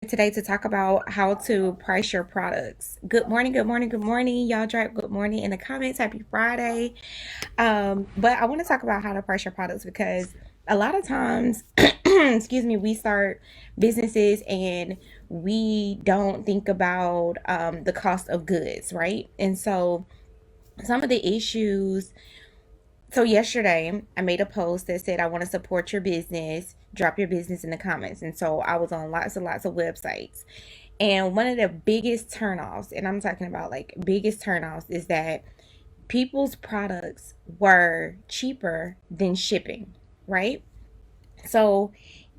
today to talk about how to price your products. Good morning, good morning, good morning. Y'all drop good morning in the comments. Happy Friday. But I want to talk about how to price your products because a lot of times, excuse me, we start businesses and we don't think about the cost of goods, right? And so some of the issues so yesterday I made a post that said I want to support your business. Drop your business in the comments. And so I was on lots of websites. And one of the biggest turnoffs, and I'm talking about like biggest turnoffs, is that people's products were cheaper than shipping, right? So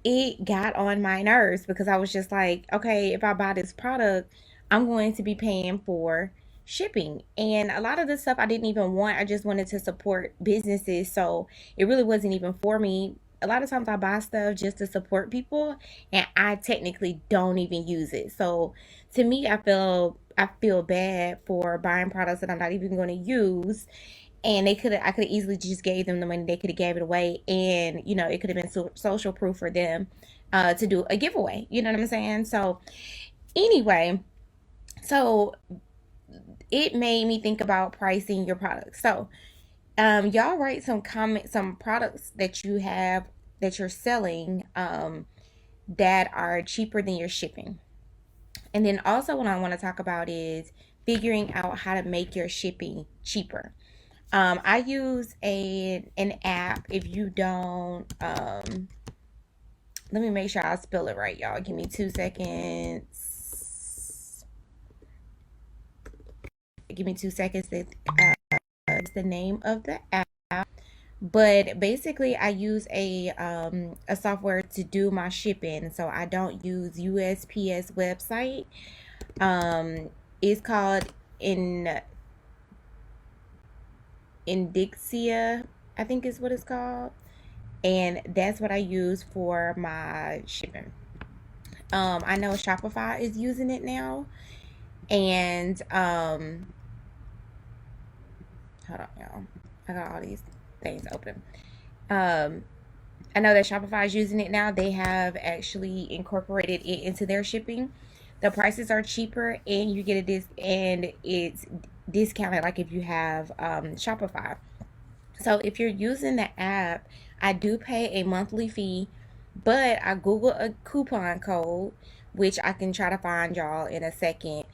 it got on my nerves because I was just like, okay, if I buy this product, I'm going to be paying for shipping. And a lot of the stuff I didn't even want. I just wanted to support businesses. So it really wasn't even for me. A lot of times I buy stuff just to support people and I technically don't even use it. So to me, I feel bad for buying products that I'm not even going to use, and I could have easily just gave them the money. They could have gave it away, and it could have been social proof for them to do a giveaway. You know what I'm saying? So anyway, so it made me think about pricing your products. So y'all write some products that you have that you're selling that are cheaper than your shipping. And then also what I want to talk about is figuring out how to make your shipping cheaper. I use an app. If you don't, let me make sure I spell it right, y'all. Give me 2 seconds. Give me 2 seconds. It's the name of the app. But basically, I use a software to do my shipping, so I don't use USPS website. It's called in Indixia, I think is what it's called, and that's what I use for my shipping. I know Shopify is using it now, and hold on, y'all. I got all these things open. Um, I know that Shopify is using it now. They have actually incorporated it into their shipping. The prices are cheaper, and you get and it's discounted. Like if you have Shopify. So if you're using the app, I do pay a monthly fee, but I Google a coupon code, which I can try to find y'all in a second.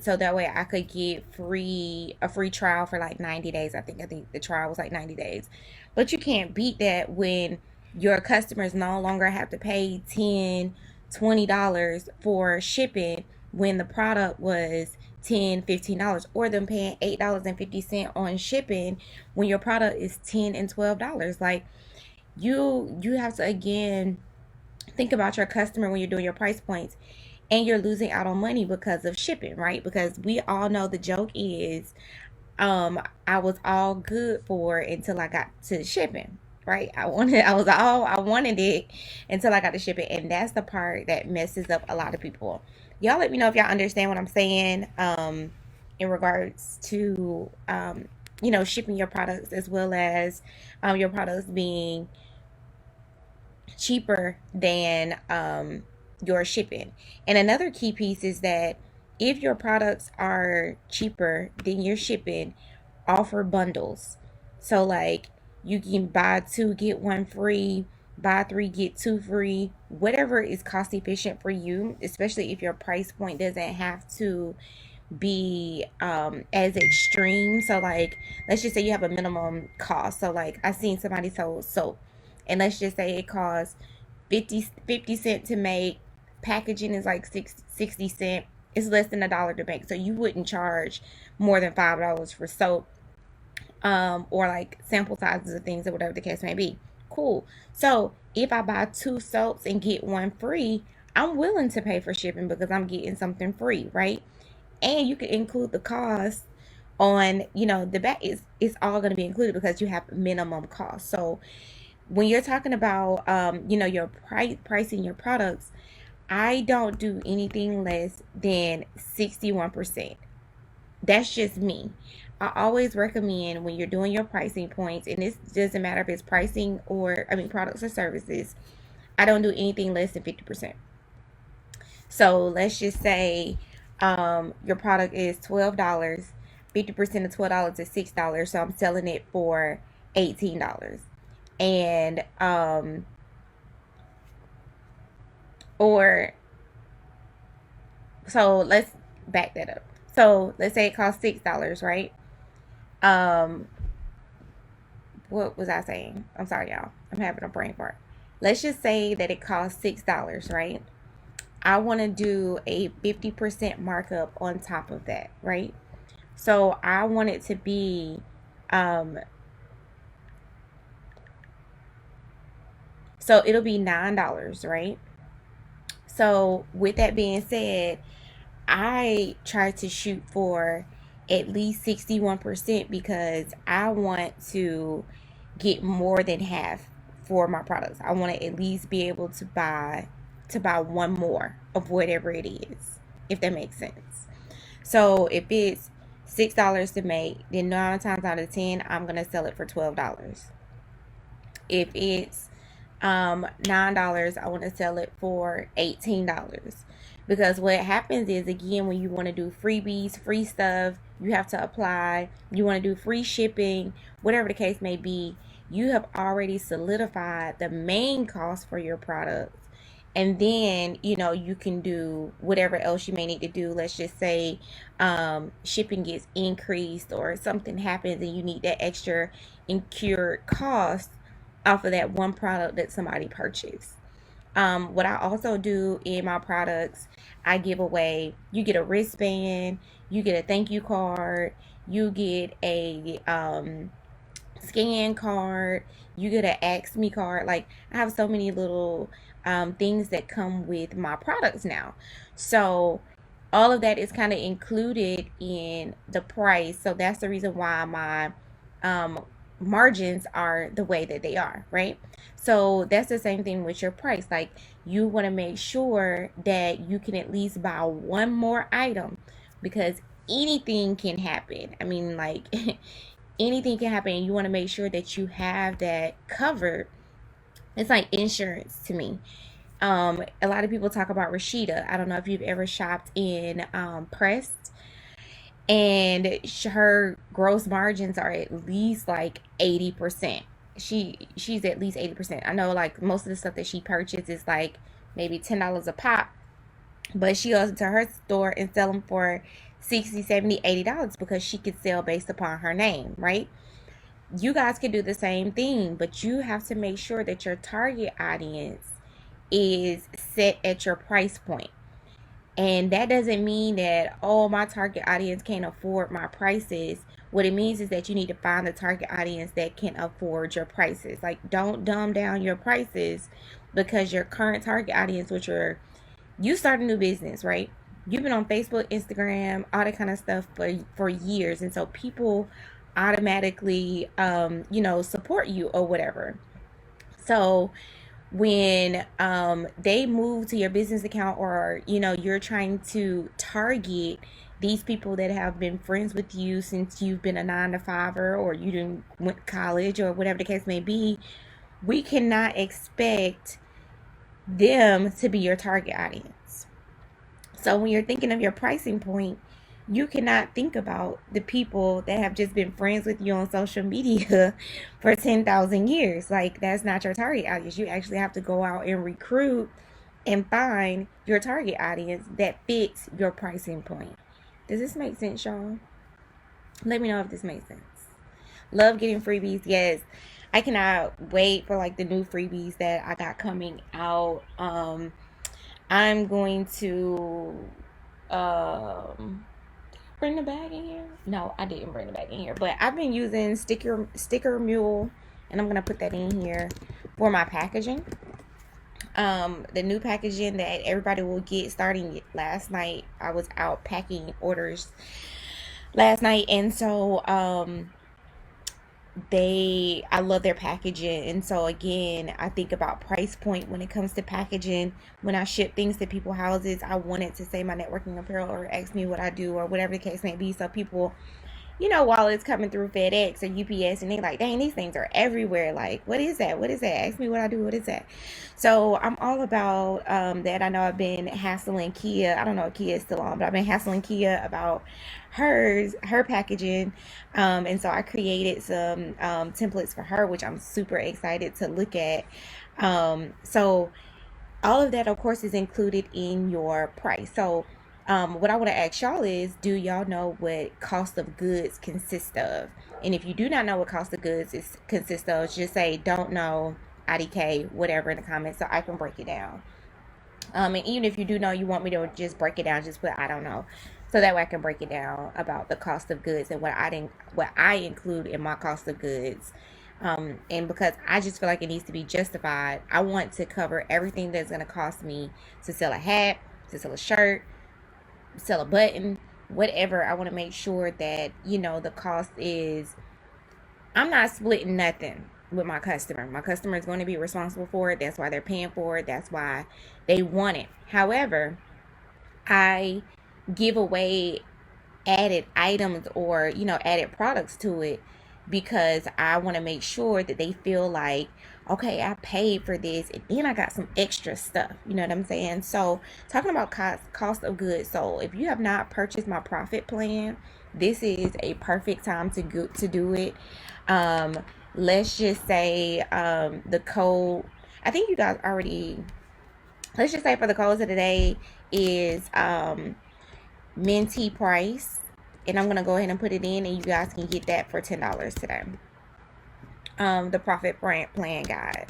So that way I could get a free trial for like 90 days. I think the trial was like 90 days. But you can't beat that when your customers no longer have to pay 10, $20 for shipping when the product was 10, $15, or them paying $8.50 on shipping when your product is 10 and $12. Like you have to again think about your customer when you're doing your price points, and you're losing out on money because of shipping, right? Because we all know the joke is I was all good for it until I got to the shipping. Right, I wanted it until I got to ship it, and that's the part that messes up a lot of people. Y'all let me know if y'all understand what I'm saying in regards to shipping your products, as well as your products being cheaper than your shipping. And another key piece is that if your products are cheaper than your shipping, offer bundles. So like you can buy two get one free, buy three get two free, whatever is cost efficient for you, especially if your price point doesn't have to be as extreme. So like let's just say you have a minimum cost. So like I seen somebody sold soap, and let's just say it costs 50 cent to make. Packaging is like 60 cent. It's less than $1 to make. So you wouldn't charge more than $5 for soap, or like sample sizes of things or whatever the case may be. Cool. So if I buy two soaps and get one free, I'm willing to pay for shipping because I'm getting something free, right? And you can include the cost on the back. It's all going to be included because you have minimum cost. So when you're talking about your pricing your products, I don't do anything less than 61%. That's just me. I always recommend when you're doing your pricing points, and this doesn't matter if it's pricing or, I mean, products or services, I don't do anything less than 50%. So let's just say your product is $12. 50% of $12 is $6. So I'm selling it for $18. And or so let's back that up. So let's say it costs $6, right? Um, what was I saying? I'm sorry, y'all. I'm having a brain fart. Let's just say that it costs $6, right? I want to do a 50% markup on top of that, right? So I want it to be, um, so it'll be $9, right? So with that being said, I try to shoot for at least 61% because I want to get more than half for my products. I want to at least be able to buy one more of whatever it is, if that makes sense. So if it's $6 to make, then 9 times out of 10, I'm gonna sell it for $12. If it's $9, I want to sell it for $18. Because what happens is, again, when you want to do freebies, free stuff, you have to apply, you want to do free shipping, whatever the case may be, you have already solidified the main cost for your products. And then, you can do whatever else you may need to do. Let's just say shipping gets increased or something happens and you need that extra incurred cost off of that one product that somebody purchased. What I also do in my products, I give away, you get a wristband, you get a thank you card, you get a scan card, you get an Ask Me card. Like, I have so many little things that come with my products now. So all of that is kind of included in the price. So that's the reason why my um, margins are the way that they are, right? So that's the same thing with your price. Like, you want to make sure that you can at least buy one more item because anything can happen. I mean, like, anything can happen. And you want to make sure that you have that covered. It's like insurance to me. A lot of people talk about Rashida. I don't know if you've ever shopped in Pressed, and her gross margins are at least like 80%. She's at least 80%. I know, like, most of the stuff that she purchased is like maybe $10 a pop, but she goes into her store and sell them for 60, 70, $80 because she could sell based upon her name, right? You guys can do the same thing, but you have to make sure that your target audience is set at your price point. And that doesn't mean that, oh, my target audience can't afford my prices. What it means is that you need to find the target audience that can afford your prices. Like, don't dumb down your prices because your current target audience, you start a new business, right? You've been on Facebook, Instagram, all that kind of stuff for years. And so people automatically, support you or whatever. So when they move to your business account, or you're trying to target these people that have been friends with you since you've been a 9 to 5er, or you didn't went to college, or whatever the case may be, we cannot expect them to be your target audience. So when you're thinking of your pricing point, you cannot think about the people that have just been friends with you on social media for 10,000 years. Like, that's not your target audience. You actually have to go out and recruit and find your target audience that fits your pricing point. Does this make sense, y'all? Let me know if this makes sense. Love getting freebies. Yes. I cannot wait for like the new freebies that I got coming out. I'm going to bring the bag in here. No, I didn't bring the bag in here, but I've been using sticker mule, and I'm gonna put that in here for my packaging. The new packaging that everybody will get starting last night. I was out packing orders last night, and so I love their packaging. And so again, I think about price point when it comes to packaging. When I ship things to people's houses, I want it to say my networking apparel or ask me what I do or whatever the case may be, so people wallets coming through FedEx or UPS, and they like, dang, these things are everywhere. Like, what is that? What is that? Ask me what I do. What is that? So I'm all about that. I know I've been hassling Kia. I don't know if Kia is still on, but I've been hassling Kia about her packaging. And so I created some templates for her, which I'm super excited to look at. So all of that, of course, is included in your price. So what I want to ask y'all is, do y'all know what cost of goods consists of? And if you do not know what cost of goods is consists of, just say don't know, IDK, whatever in the comments, so I can break it down. And even if you do know, you want me to just break it down, just put I don't know, so that way I can break it down about the cost of goods and what I include in my cost of goods. And because I just feel like it needs to be justified, I want to cover everything that's going to cost me to sell a hat, to sell a shirt, sell a button, whatever. I want to make sure that the cost is, I'm not splitting nothing with my customer. My customer is going to be responsible for it. That's why they're paying for it. That's why they want it. However, I give away added items or added products to it because I want to make sure that they feel like, okay, I paid for this and then I got some extra stuff. You know what I'm saying? So talking about cost of goods sold, if you have not purchased my profit plan, this is a perfect time to do it. um let's just say the code, I think you guys already, let's just say for the codes of the day is Minty price, and I'm gonna go ahead and put it in, and you guys can get that for $10 today. The profit plan guide.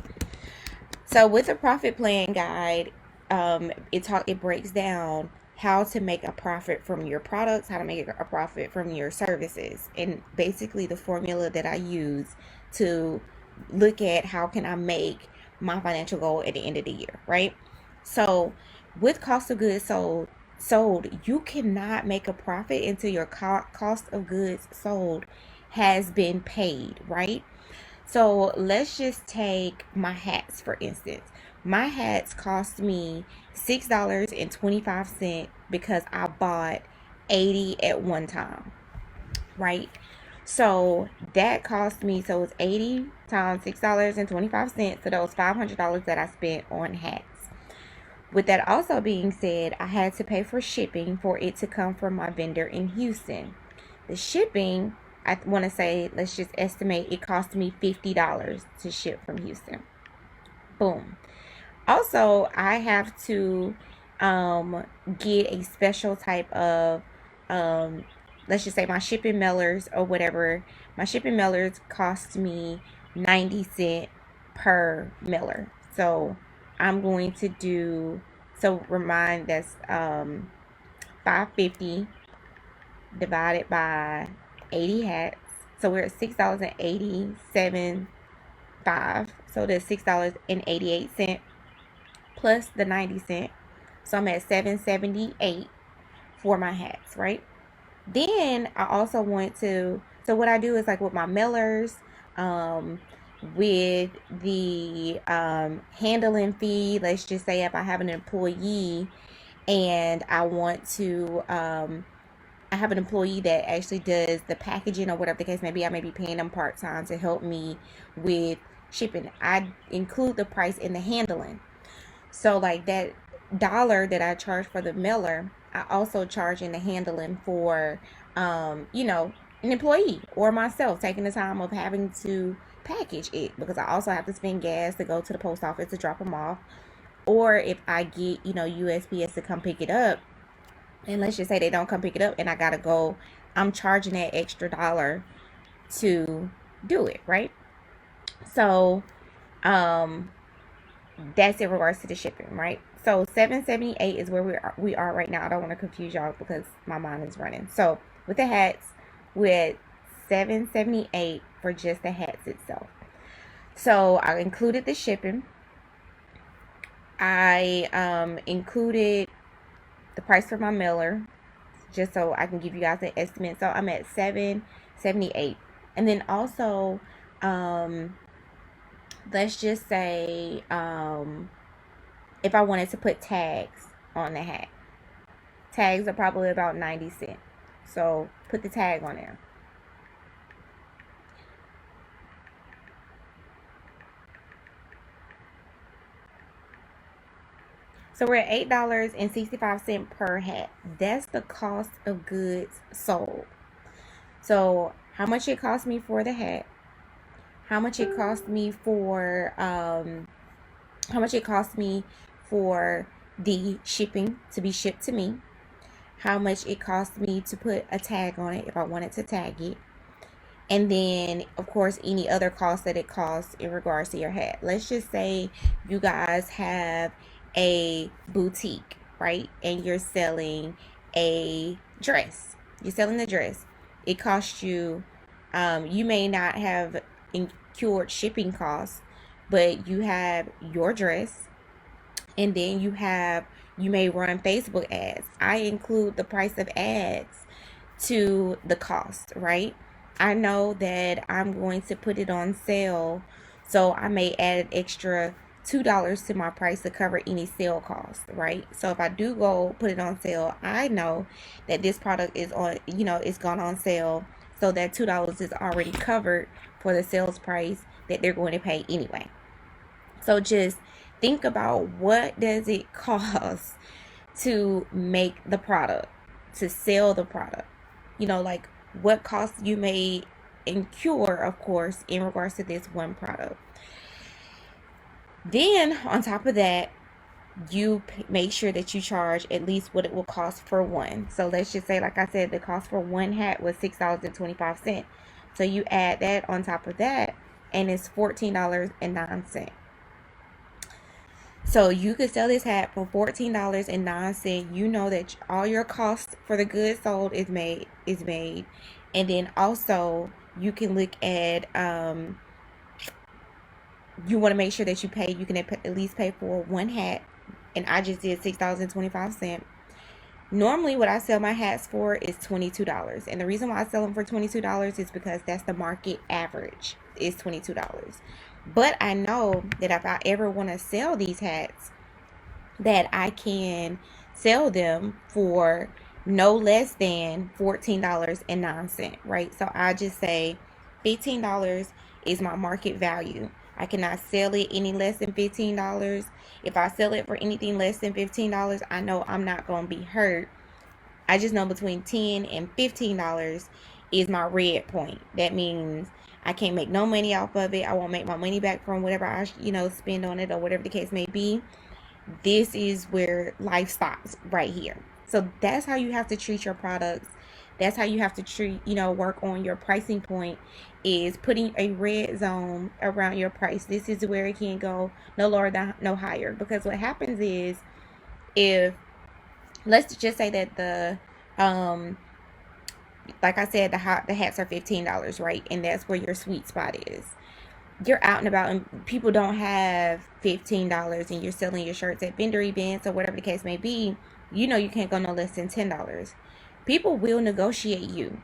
So with the profit plan guide, it breaks down how to make a profit from your products, how to make a profit from your services, and basically the formula that I use to look at how can I make my financial goal at the end of the year, right? So with cost of goods sold, you cannot make a profit until your cost of goods sold has been paid, right? So let's just take my hats for instance. My hats cost me $6.25 because I bought 80 at one time, right? So that cost me, so it's 80 times $6.25. So those $500 that I spent on hats. With that also being said, I had to pay for shipping for it to come from my vendor in Houston. The shipping, I want to say, let's just estimate it cost me $50 to ship from Houston. Boom. Also, I have to get a special type of, um, let's just say my shipping mailers or whatever. My shipping mailers cost me 90 cents per mailer. So I'm going to do, so remind that's 550 divided by 80 hats. So we're at $6.87 5. So that's $6.88 plus the 90 cents. So I'm at $7.78 for my hats, right? Then I also want to, so what I do is like with my mailers, with the handling fee, let's just say if I have an employee and I have an employee that actually does the packaging or whatever the case may be, I may be paying them part-time to help me with shipping. I include the price in the handling. So like that dollar that I charge for the mailer, I also charge in the handling for an employee or myself taking the time of having to package it, because I also have to spend gas to go to the post office to drop them off. Or if I get, USPS to come pick it up, and let's just say they don't come pick it up and I gotta go, I'm charging that extra dollar to do it, right? So um that's in regards to the shipping, right? So 778 is where we are right now. I don't want to confuse y'all because my mind is running. So with the hats, we're at 778 for just the hats itself. So I included the shipping. I included the price for my mailer, just so I can give you guys an estimate. So I'm at 778. And then also, let's just say if I wanted to put tags on the hat, tags are probably about 90 cents. So put the tag on there. So we're at $8.65 per hat. That's the cost of goods sold. So how much it cost me for the hat, how much it cost me for how much it cost me for the shipping to be shipped to me, how much it cost me to put a tag on it if I wanted to tag it, and then of course any other costs that it costs in regards to your hat. Let's just say you guys have a boutique, right? And you're selling a dress. You're selling the dress. It costs you, you may not have incurred shipping costs, but you have your dress, and then you may run Facebook ads. I include the price of ads to the cost, right? I know that I'm going to put it on sale, so I may add an extra $2 to my price to cover any sale cost, right? So if I do go put it on sale, I know that this product is on, it's gone on sale, so that $2 is already covered for the sales price that they're going to pay anyway. So just think about, what does it cost to make the product, to sell the product? Like what costs you may incur, of course, in regards to this one product. Then on top of that, you make sure that you charge at least what it will cost for one. So let's just say, like I said, the cost for one hat was $6.25. So you add that on top of that, and it's $14.09. So you could sell this hat for $14.09. You know that all your costs for the goods sold is made. And then also you can look at, you want to make sure that you can at least pay for one hat. And I just did $6.25. Normally what I sell my hats for is $22. And the reason why I sell them for $22 is because that's the market average, is $22. But I know that if I ever want to sell these hats, that I can sell them for no less than $14.09, right? So I just say $15 is my market value. I cannot sell it any less than $15. If I sell it for anything less than $15, I know I'm not going to be hurt. I just know between $10 and $15 is my red point. That means I can't make no money off of it. I won't make my money back from whatever I, spend on it, or whatever the case may be. This is where life stops right here. So that's how you have to treat your products. That's how you have to treat, work on your pricing point, is putting a red zone around your price. This is where it can go no lower than no higher. Because what happens is, if, let's just say that the, like I said, the hats are $15, right? And that's where your sweet spot is. You're out and about and people don't have $15, and you're selling your shirts at vendor events or whatever the case may be, you can't go no less than $10. People will negotiate you.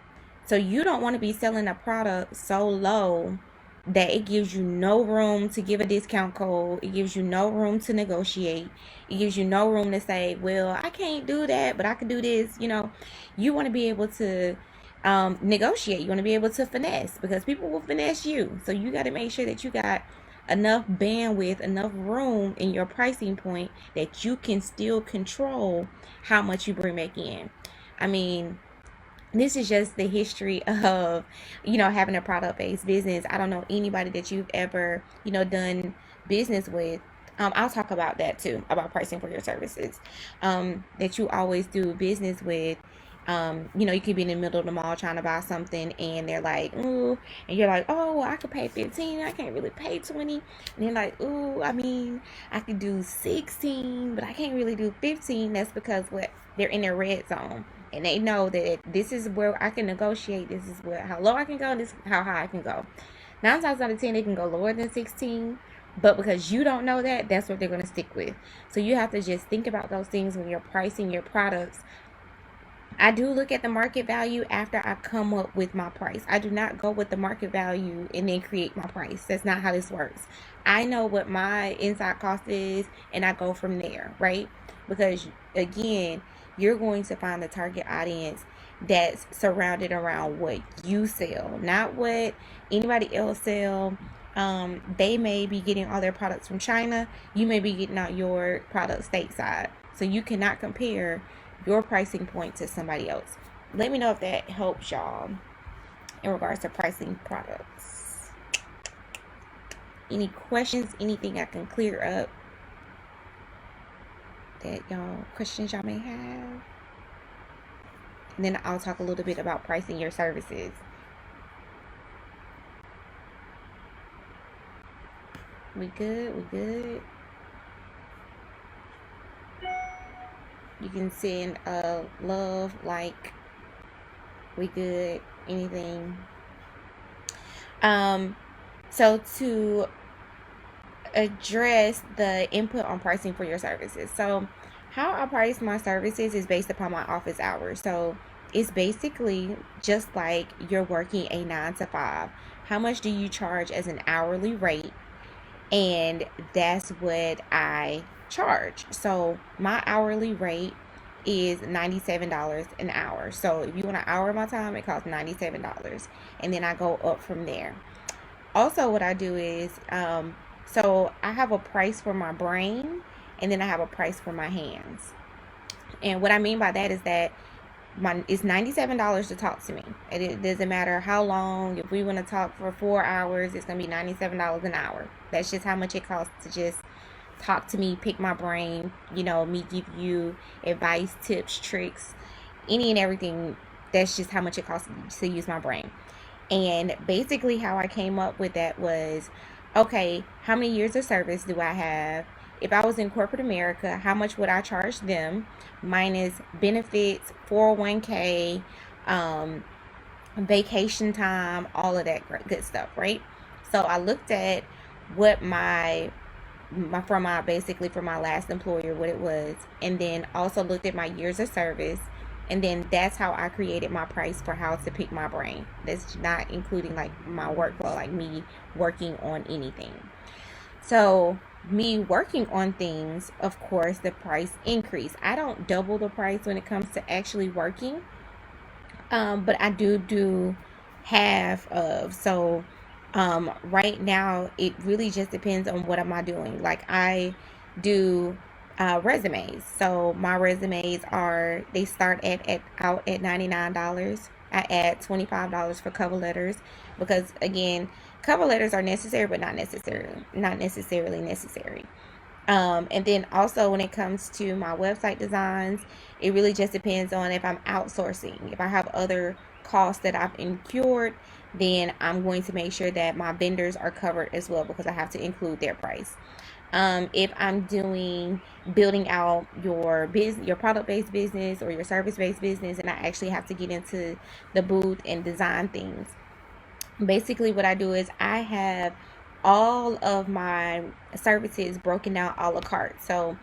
So you don't want to be selling a product so low that it gives you no room to give a discount code. It gives you no room to negotiate. It gives you no room to say, well, I can't do that, but I can do this. You want to be able to negotiate. You want to be able to finesse, because people will finesse you. So you got to make sure that you got enough bandwidth, enough room in your pricing point that you can still control how much you bring back in. I mean, this is just the history of, having a product-based business. I don't know anybody that you've ever, done business with. I'll talk about that too, about pricing for your services, that you always do business with. You could be in the middle of the mall trying to buy something, and they're like, ooh, and you're like, oh, well, I could pay 15, I can't really pay 20. And they're like, ooh, I mean, I could do 16, but I can't really do 15. That's because they're in their red zone, and they know that this is where I can negotiate. This is how low I can go, and this is how high I can go. 9 times out of 10, they can go lower than 16. But because you don't know that, that's what they're going to stick with. So you have to just think about those things when you're pricing your products. I do look at the market value after I come up with my price. I do not go with the market value and then create my price. That's not how this works. I know what my inside cost is, and I go from there, right? Because again, you're going to find the target audience that's surrounded around what you sell, not what anybody else sell, They may be getting all their products from China. You may be getting out your products stateside. So you cannot compare your pricing point to somebody else. Let me know if that helps y'all in regards to pricing products. Any questions? Anything I can clear up that questions y'all may have? And then I'll talk a little bit about pricing your services. We good? We good? You can send a love, like, we good, anything. So to address the input on pricing for your services. So how I price my services is based upon my office hours. So it's basically just like you're working a 9 to 5. How much do you charge as an hourly rate? And that's what I charge. So my hourly rate is $97 an hour. So if you want an hour of my time, it costs $97. And then I go up from there. Also, what I do is, so I have a price for my brain, and then I have a price for my hands. And what I mean by that is that it's $97 to talk to me. It doesn't matter how long. If we want to talk for 4 hours, it's gonna be $97 an hour. That's just how much it costs to just talk to me, pick my brain. Me give you advice, tips, tricks, any and everything. That's just how much it costs to use my brain. And basically how I came up with that was, okay, how many years of service do I have? If I was in corporate America, how much would I charge them minus benefits, 401k, vacation time, all of that good stuff, right? So I looked at what basically for my last employer, what it was, and then also looked at my years of service, and then that's how I created my price for how to pick my brain. That's not including like my workflow, like me working on anything. So me working on things, of course, the price increase. I don't double the price when it comes to actually working, but I do half of. So right now it really just depends on what am I doing. Like I do resumes. So my resumes they start out at $99. I add $25 for cover letters because again, cover letters are necessary but not necessarily necessary. And then also when it comes to my website designs, it really just depends on if I'm outsourcing. If I have other costs that I've incurred, then I'm going to make sure that my vendors are covered as well because I have to include their price. If I'm building out your business, your product-based business or your service-based business, and I actually have to get into the booth and design things. Basically what I do is I have all of my services broken down a la carte. So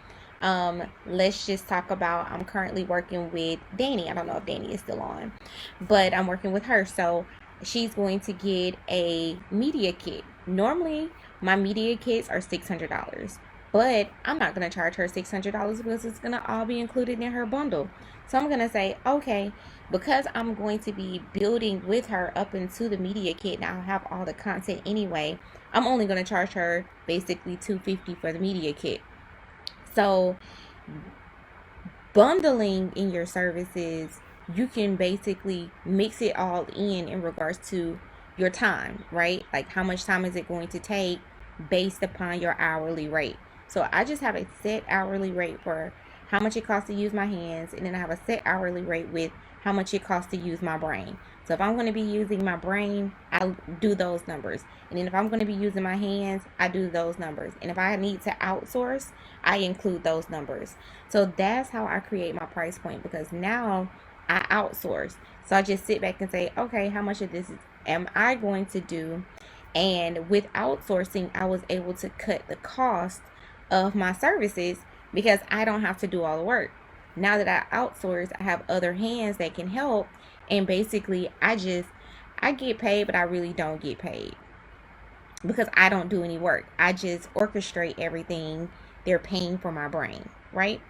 let's just talk about, I'm currently working with Danny. I don't know if Danny is still on, but I'm working with her. So she's going to get a media kit. Normally my media kits are $600, but I'm not going to charge her $600 because it's going to all be included in her bundle. So I'm going to say, okay, because I'm going to be building with her up into the media kit and I'll have all the content anyway, I'm only going to charge her basically $250 for the media kit. So bundling in your services, you can basically mix it all in regards to your time, right? Like how much time is it going to take based upon your hourly rate. So I just have a set hourly rate for how much it costs to use my hands, and then I have a set hourly rate with how much it costs to use my brain. So if I'm going to be using my brain, I'll do those numbers. And then if I'm going to be using my hands, I do those numbers. And if I need to outsource, I include those numbers. So that's how I create my price point, because now I outsource. So I just sit back and say, okay, how much of this am I going to do? And with outsourcing, I was able to cut the cost of my services because I don't have to do all the work. Now that I outsource, I have other hands that can help. And basically, I get paid, but I really don't get paid because I don't do any work. I just orchestrate everything. They're paying for my brain, right?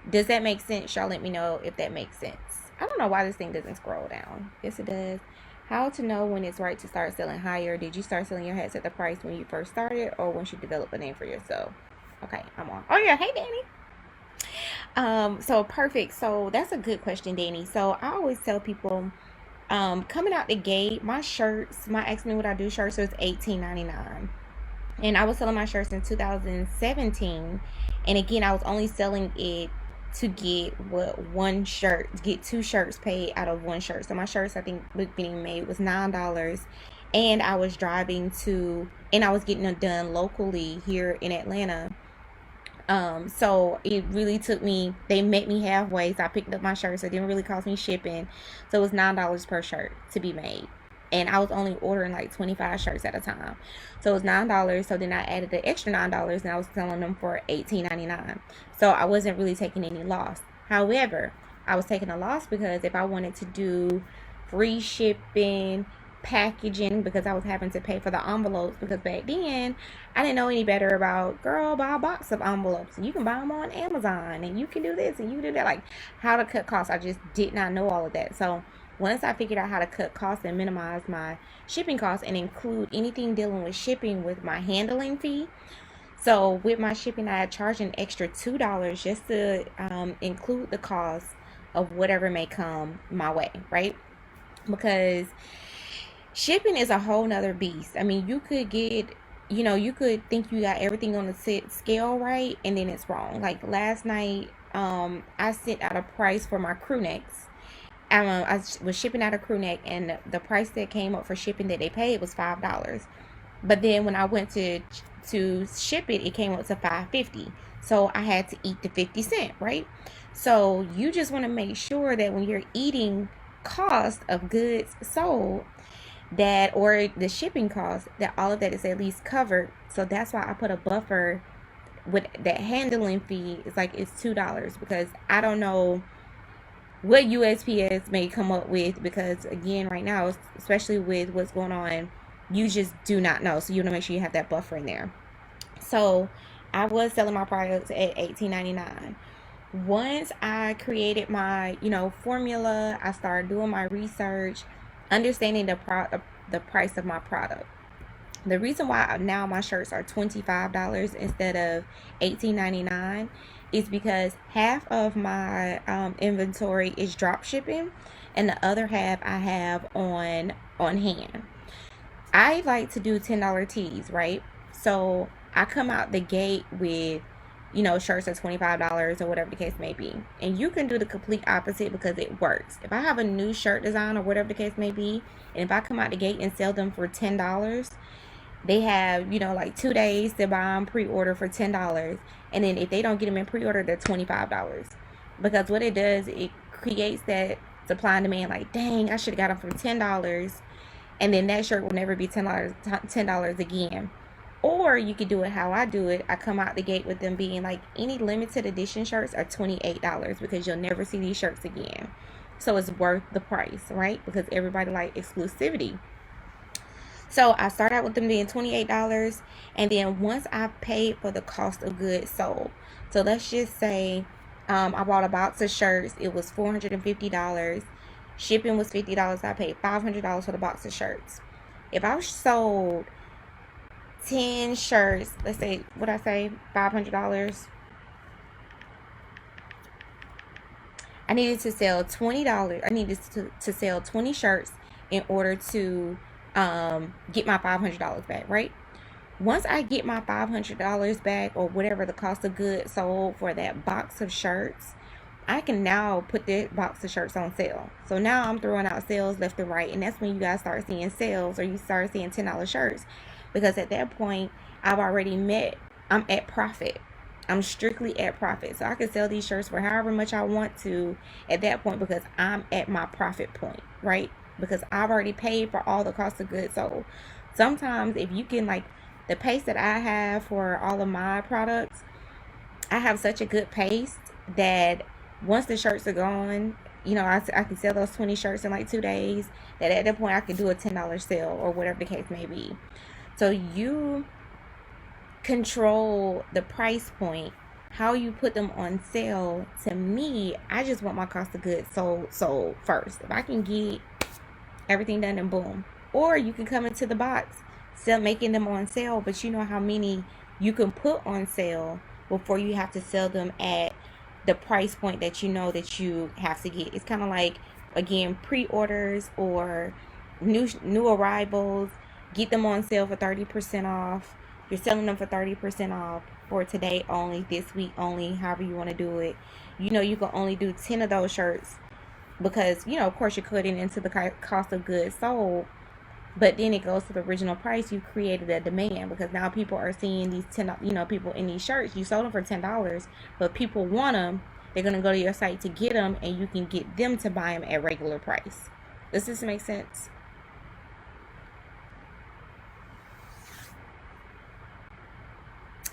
Does that make sense? Y'all let me know if that makes sense. I don't know why this thing doesn't scroll down. Yes, it does. How to know when it's right to start selling higher? Did you start selling your hats at the price when you first started, or once you develop a name for yourself? Okay, I'm on. Oh yeah, hey Danny. So perfect. So that's a good question, Danny. So I always tell people, coming out the gate, my shirts, my Ask Me What I Do shirts was $18.99, and I was selling my shirts in 2017. And again, I was only selling it to get one shirt, get two shirts paid out of one shirt. So my shirts, I think, being made was $9, and I was driving to, and I was getting them done locally here in Atlanta. So it really took me, they met me halfway. So I picked up my shirts. So it didn't really cost me shipping. So it was $9 per shirt to be made. And I was only ordering like 25 shirts at a time. So it was $9. So then I added the extra $9 and I was selling them for $18.99. So I wasn't really taking any loss. However, I was taking a loss because if I wanted to do free shipping, packaging, because I was having to pay for the envelopes, because back then I didn't know any better about, girl, buy a box of envelopes and you can buy them on Amazon and you can do this and you can do that, like how to cut costs. I just did not know all of that. So once I figured out how to cut costs and minimize my shipping costs and include anything dealing with shipping with my handling fee. So with my shipping, I charge an extra $2 just to include the cost of whatever may come my way, right? Because shipping is a whole nother beast. I mean, you could get, you could think you got everything on the scale right, and then it's wrong. Like last night, I sent out a price for my crew necks. I was shipping out a crew neck, and the price that came up for shipping that they paid was $5. But then when I went to ship it, it came up to $5.50. So I had to eat the 50 cent, right? So you just want to make sure that when you're eating cost of goods sold, that, or the shipping cost, that all of that is at least covered. So that's why I put a buffer with that handling fee. It's like it's $2, because I don't know what USPS may come up with, because again, right now, especially with what's going on, you just do not know. So you want to make sure you have that buffer in there. So I was selling my products at $18.99. Once I created my, formula, I started doing my research, understanding the price of my product. The reason why now my shirts are $25 instead of $18.99 is because half of my inventory is drop shipping, and the other half I have on hand. I like to do $10 tees, right? So I come out the gate with, shirts at $25 or whatever the case may be. And you can do the complete opposite because it works. If I have a new shirt design or whatever the case may be, and if I come out the gate and sell them for $10, they have, like 2 days to buy them pre-order for $10. And then if they don't get them in pre-order, they're $25. Because what it does, it creates that supply and demand, like, dang, I should have got them for $10. And then that shirt will never be $10 again. Or you could do it how I do it. I come out the gate with them being like, any limited edition shirts are $28, because you'll never see these shirts again. So it's worth the price, right? Because everybody like exclusivity. So I start out with them being $28, and then once I paid for the cost of goods sold, so let's just say I bought a box of shirts, it was $450. Shipping was $50. I paid $500 for the box of shirts. If I sold 10 shirts, let's say, what I say, $500, I needed to sell $20. I needed to sell 20 shirts in order to get my $500 back, right? Once I get my $500 back, or whatever the cost of goods sold for that box of shirts, I can now put that box of shirts on sale. So now I'm throwing out sales left and right, and that's when you guys start seeing sales, or you start seeing $10 shirts, because at that point I'm at profit. I'm strictly at profit. So I can sell these shirts for however much I want to at that point, because I'm at my profit point, right? Because I've already paid for all the cost of goods sold. Sometimes if you can, like the pace that I have for all of my products, I have such a good pace that once the shirts are gone, I can sell those 20 shirts in like 2 days, that at that point I can do a $10 sale or whatever the case may be. So you control the price point, how you put them on sale. To me, I just want my cost of goods sold first. If I can get everything done and boom. Or you can come into the box, sell, making them on sale, but you know how many you can put on sale before you have to sell them at the price point that you know that you have to get. It's kind of like, again, pre-orders or new arrivals. Get them on sale for 30% off. You're selling them for 30% off for today only, this week only, however you want to do it. You know you can only do 10 of those shirts because, you know, of course, you're cutting into the cost of goods sold, but then it goes to the original price. You created a demand because now people are seeing these 10, you know, people in these shirts. You sold them for $10, but people want them. They're going to go to your site to get them, and you can get them to buy them at regular price. Does this make sense?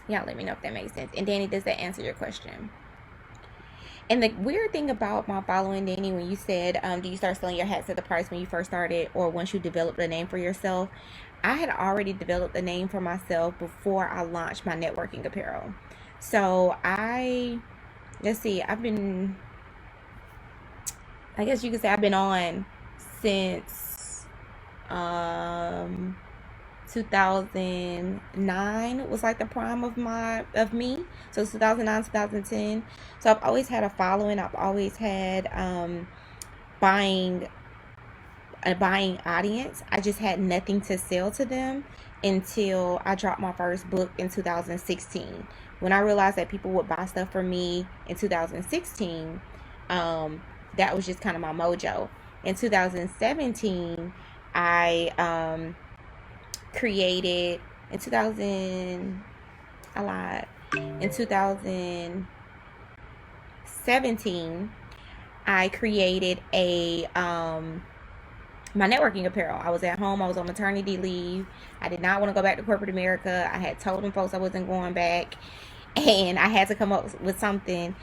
Yeah, let me know if that makes sense. And Danny, does that answer your question? And the weird thing about my following, Danny, when you said, do you start selling your hats at the price when you first started or once you developed a name for yourself? I had already developed a name for myself before I launched my networking apparel. So let's see, I guess you could say I've been on since um 2009 was like the prime of me. So 2009, 2010. So I've always had a following. I've always had buying a buying audience. I just had nothing to sell to them until I dropped my first book in 2016. When I realized that people would buy stuff for me in 2016, that was just kind of my mojo. In 2017, I created in 2000 a lot in 2017 I created a my networking apparel. I was at home, I was on maternity leave, I did not want to go back to corporate America. I had told them folks I wasn't going back, and I had to come up with something.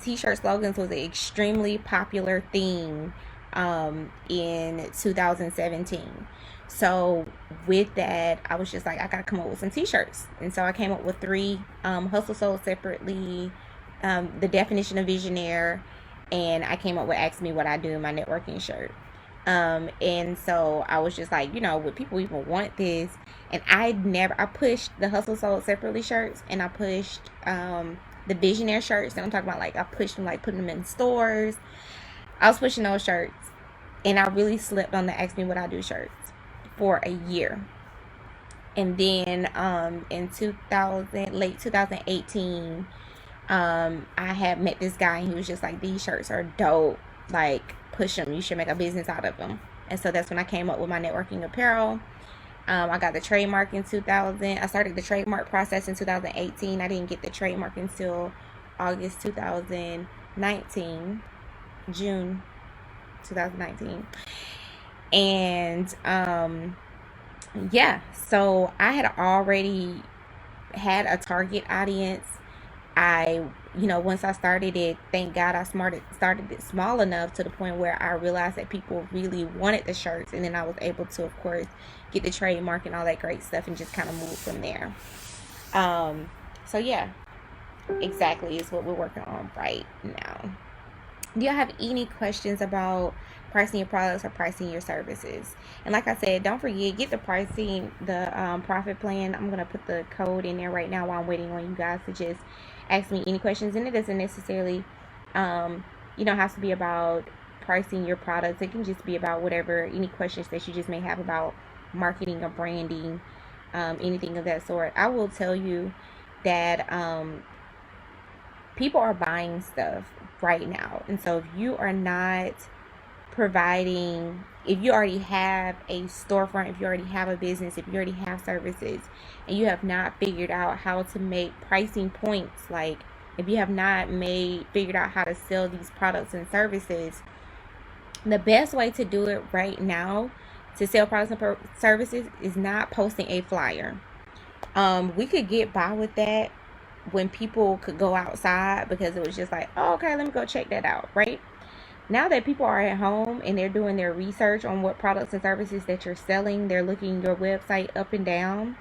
T-shirt slogans was an extremely popular thing in 2017. So with that, I was just like, I gotta come up with some t-shirts. And so I came up with three: hustle sold separately, the definition of visionaire, and I came up with ask me what I do in my networking shirt. And so I was just like, you know, would people even want this? And I pushed the hustle sold separately shirts, and I pushed the visionaire shirts. And I'm talking about, like, I pushed them, like putting them in stores. I was pushing those shirts, and I really slept on the ask me what I do shirts for a year. And then in 2000, late 2018, I had met this guy, and he was just like, these shirts are dope, like, push them, you should make a business out of them. And so that's when I came up with my networking apparel. I got the trademark in 2000. I started the trademark process in 2018. I didn't get the trademark until August 2019, June 2019. And yeah, so I had already had a target audience. I, you know, once I started it, thank God I started it small enough to the point where I realized that people really wanted the shirts, and then I was able to, of course, get the trademark and all that great stuff, and just kind of move from there. So yeah, exactly is what we're working on right now. Do y'all have any questions about pricing your products or pricing your services? And like I said, don't forget, get the pricing, the profit plan. I'm gonna put the code in there right now while I'm waiting on you guys to just ask me any questions. And it doesn't necessarily, you don't have to be about pricing your products. It can just be about whatever, any questions that you just may have about marketing or branding, anything of that sort. I will tell you that people are buying stuff right now. And so if you are not providing, if you already have a storefront, if you already have a business, if you already have services, and you have not figured out how to make pricing points, like if you have not figured out how to sell these products and services, the best way to do it right now to sell products and services is not posting a flyer. We could get by with that when people could go outside, because it was just like, oh, okay, let me go check that out, right? Now that people are at home and they're doing their research on what products and services that you're selling, they're looking your website up and down.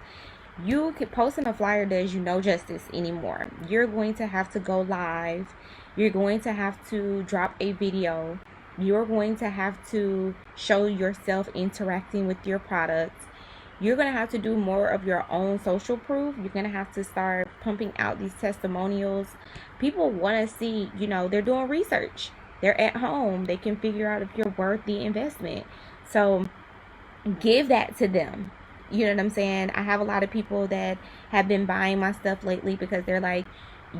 Posting a flyer does you no justice anymore. You're going to have to go live. You're going to have to drop a video. You're going to have to show yourself interacting with your products. You're going to have to do more of your own social proof. You're going to have to start pumping out these testimonials. People want to see, they're doing research. They're at home. They can figure out if you're worth the investment. So give that to them. You know what I'm saying? I have a lot of people that have been buying my stuff lately because they're like,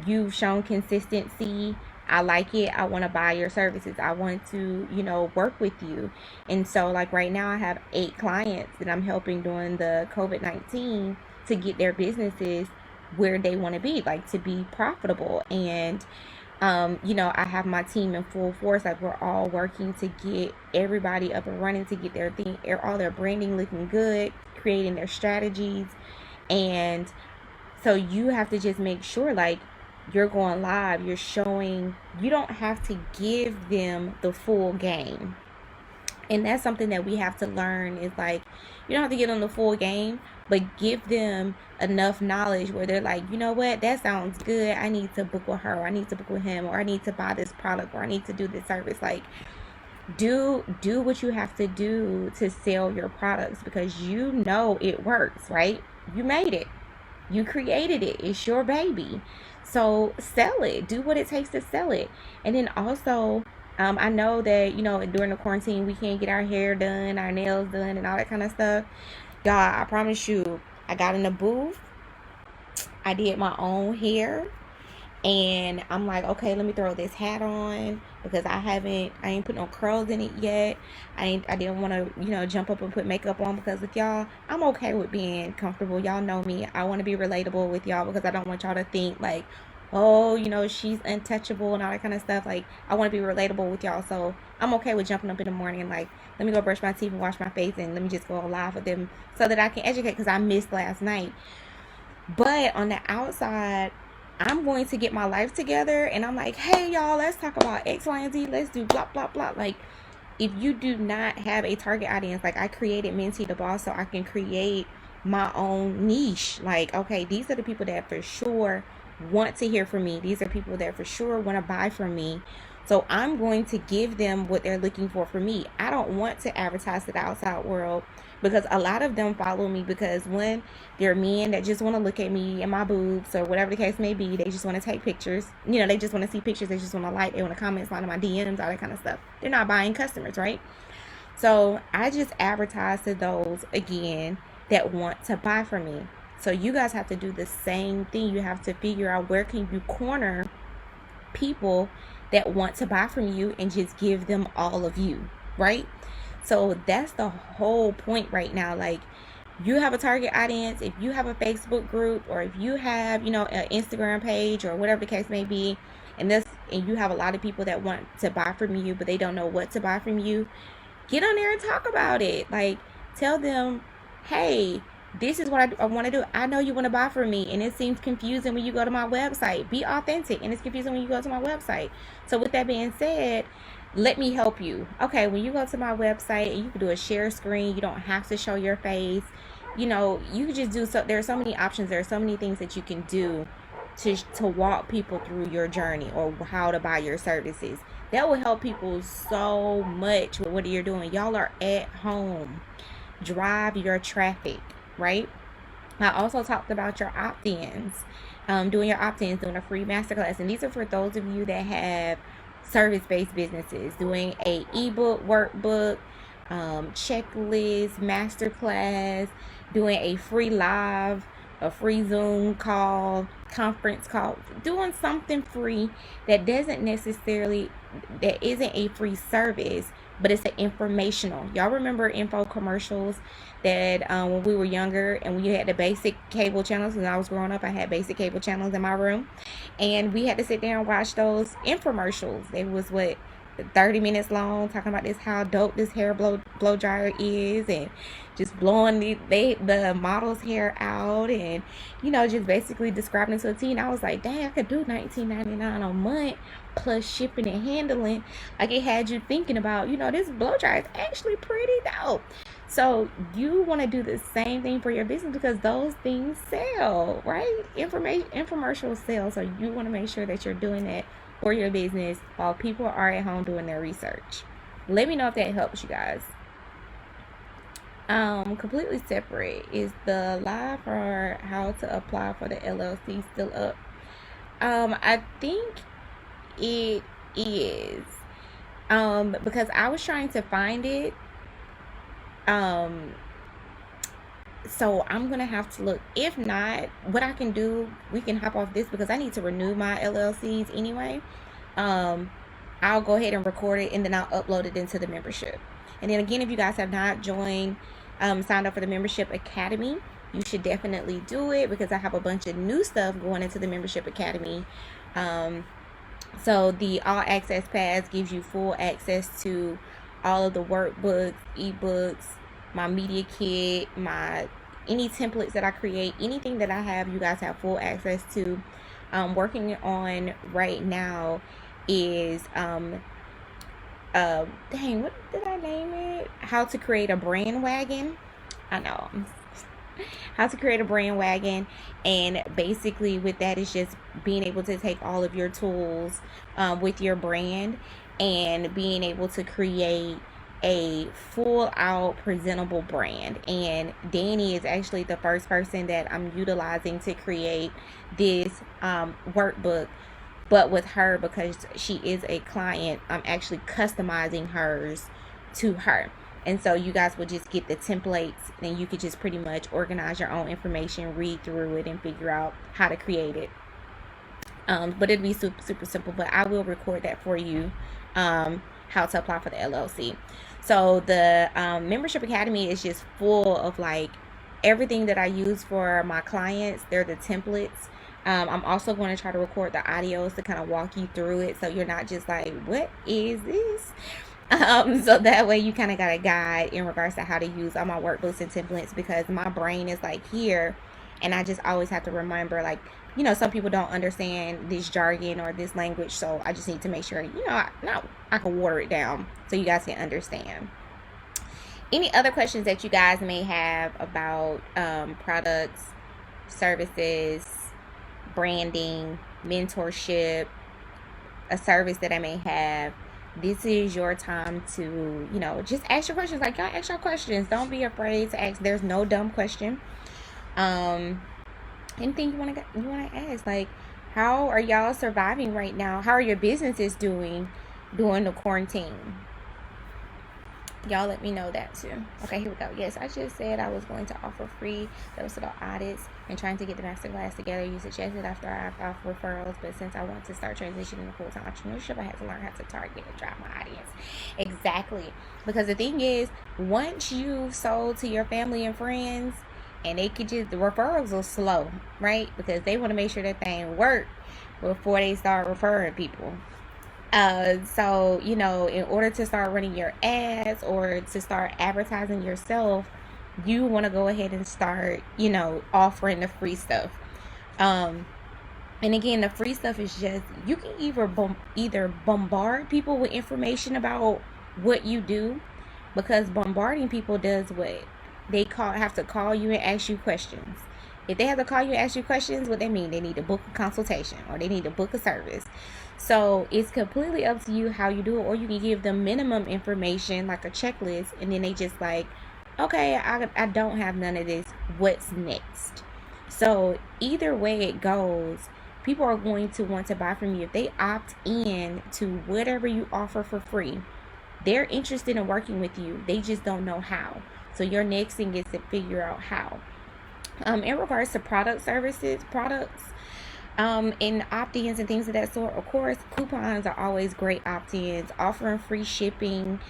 you've shown consistency. I like it. I want to buy your services. I want to, work with you. And so, like, right now, I have 8 clients that I'm helping during the COVID-19 to get their businesses where they want to be, like, to be profitable. And I have my team in full force. Like, we're all working to get everybody up and running, to get their thing, all their branding looking good, creating their strategies. And so you have to just make sure, like, you're going live, you're showing, you don't have to give them the full game. And that's something that we have to learn, is like, you don't have to give them the full game, but give them enough knowledge where they're like, you know what, that sounds good. I need to book with her, or I need to book with him, or I need to buy this product, or I need to do this service. Like, do what you have to do to sell your products, because it works, right? You made it. You created it. It's your baby. So sell it. Do what it takes to sell it. And then also, I know that, during the quarantine, we can't get our hair done, our nails done, and all that kind of stuff. Y'all, I promise you, I got in the booth. I did my own hair. And I'm like, okay, let me throw this hat on, because I ain't put no curls in it yet. I didn't want to, jump up and put makeup on, because with y'all, I'm okay with being comfortable. Y'all know me. I want to be relatable with y'all, because I don't want y'all to think like, oh, she's untouchable and all that kind of stuff. Like, I want to be relatable with y'all. So I'm okay with jumping up in the morning and like, let me go brush my teeth and wash my face, and let me just go live with them so that I can educate, because I missed last night. But on the outside, I'm going to get my life together, and I'm like, hey, y'all, let's talk about X, Y, and Z. Let's do blah, blah, blah. Like, if you do not have a target audience, like, I created Minty the Boss so I can create my own niche. Like, okay, these are the people that for sure want to hear from me. These are people that for sure want to buy from me. So I'm going to give them what they're looking for me. I don't want to advertise to the outside world, because a lot of them follow me because, when they're men that just want to look at me and my boobs, or whatever the case may be, they just want to take pictures. They just want to see pictures. They just want to like, they want to comment, slide in my DMs, all that kind of stuff. They're not buying customers, right? So I just advertise to those, again, that want to buy from me. So you guys have to do the same thing. You have to figure out, where can you corner people that want to buy from you, and just give them all of you, right? So that's the whole point right now. Like, you have a target audience. If you have a Facebook group, or if you have, an Instagram page, or whatever the case may be, and you have a lot of people that want to buy from you, but they don't know what to buy from you, get on there and talk about it. Like, tell them, hey, this is what I want to do. I know you want to buy from me, and it seems confusing when you go to my website. Be authentic, and it's confusing when you go to my website. So with that being said, let me help you. Okay, when you go to my website, you can do a share screen. You don't have to show your face. You can just do so. There are so many options. There are so many things that you can do to walk people through your journey, or how to buy your services. That will help people so much with what you're doing. Y'all are at home. Drive your traffic, right? I also talked about your opt-ins, doing your opt-ins, doing a free masterclass. And these are for those of you that have service-based businesses, doing a ebook, workbook, checklist, masterclass, doing a free live, a free Zoom call, conference call, doing something free that isn't a free service, but it's an informational. Y'all remember info commercials that when we were younger, and we had the basic cable channels? When I was growing up, I had basic cable channels in my room, and we had to sit there and watch those infomercials. It was 30 minutes long, talking about how dope this hair blow dryer is, and just blowing the model's hair out, and just basically describing it to a T. And I was like, dang, I could do $19.99 a month plus shipping and handling. Like, it had you thinking about, this blow dryer is actually pretty dope. So you want to do the same thing for your business, because those things sell, right? Infomercials sell. So you want to make sure that you're doing that for your business while people are at home doing their research. Let me know if that helps you guys. Completely separate. Is the live for how to apply for the LLC still up? I think it is. Because I was trying to find it. Um, so I'm gonna have to look. If not, what I can do, we can hop off this because I need to renew my LLCs anyway. Um, I'll go ahead and record it and then I'll upload it into the membership. And then again, if you guys have not signed up for the Membership Academy, you should definitely do it because I have a bunch of new stuff going into the Membership Academy. So the All Access Pass gives you full access to all of the workbooks, ebooks, my media kit, my any templates that I create, anything that I have, you guys have full access to. Working on right now is dang, what did I name it? How to create a brand wagon. I know. How to create a brand wagon, and basically with that is just being able to take all of your tools with your brand and being able to create a full out presentable brand. And Danny is actually the first person that I'm utilizing to create this workbook, but with her, because she is a client, I'm actually customizing hers to her. And so you guys will just get the templates and you could just pretty much organize your own information, read through it, and figure out how to create it. But it'd be super, super simple. But I will record that for you, how to apply for the LLC. So the Membership Academy is just full of like everything that I use for my clients. They're the templates. I'm also going to try to record the audios to kind of walk you through it, so you're not just like, what is this? So that way you kind of got a guide in regards to how to use all my workbooks and templates, because my brain is like here and I just always have to remember, like, some people don't understand this jargon or this language, so I just need to make sure, I can water it down so you guys can understand. Any other questions that you guys may have about products, services, branding, mentorship, a service that I may have, this is your time to, just ask your questions. Like, y'all ask your questions. Don't be afraid to ask. There's no dumb question. Anything you want to ask, like, how are y'all surviving right now? How are your businesses doing during the quarantine? Y'all let me know that too. Okay, here we go. Yes, I just said I was going to offer free versatile audits and trying to get the masterclass together. You suggested after I offer referrals, but since I want to start transitioning to full-time entrepreneurship, I had to learn how to target and drive my audience. Exactly. Because the thing is, once you've sold to your family and friends, and the referrals are slow, right? Because they want to make sure that thing work before they start referring people. So, in order to start running your ads or to start advertising yourself, you want to go ahead and start, offering the free stuff. And again, the free stuff is just, you can either bombard people with information about what you do, because bombarding people does what? They have to call you and ask you questions. If they have to call you and ask you questions, what they mean? They need to book a consultation or they need to book a service. So it's completely up to you how you do it, or you can give them minimum information like a checklist, and then they just like, okay, I don't have none of this. What's next? So either way it goes, people are going to want to buy from you. If they opt in to whatever you offer for free, they're interested in working with you. They just don't know how. So your next thing is to figure out how. In regards to products, and opt-ins and things of that sort, of course, coupons are always great opt-ins. Offering free shipping,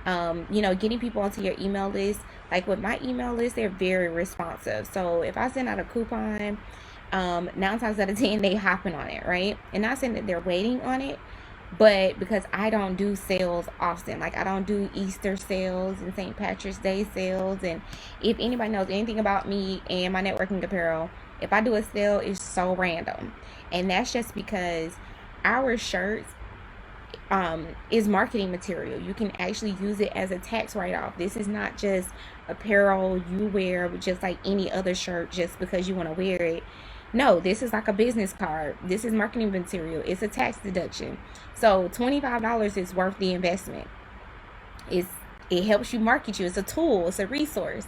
getting people onto your email list. Like with my email list, they're very responsive. So if I send out a coupon, 9 times out of 10 they hopping on it, right? And not saying that they're waiting on it, but because I don't do sales often, like I don't do Easter sales and St. Patrick's Day sales. And if anybody knows anything about me and my networking apparel, if I do a sale, it's so random. And that's just because our shirts is marketing material. You can actually use it as a tax write-off. This is not just apparel you wear just like any other shirt just because you want to wear it. No, this is like a business card. This is marketing material. It's a tax deduction. So $25 is worth the investment. It's it helps you market you. It's a tool. It's a resource.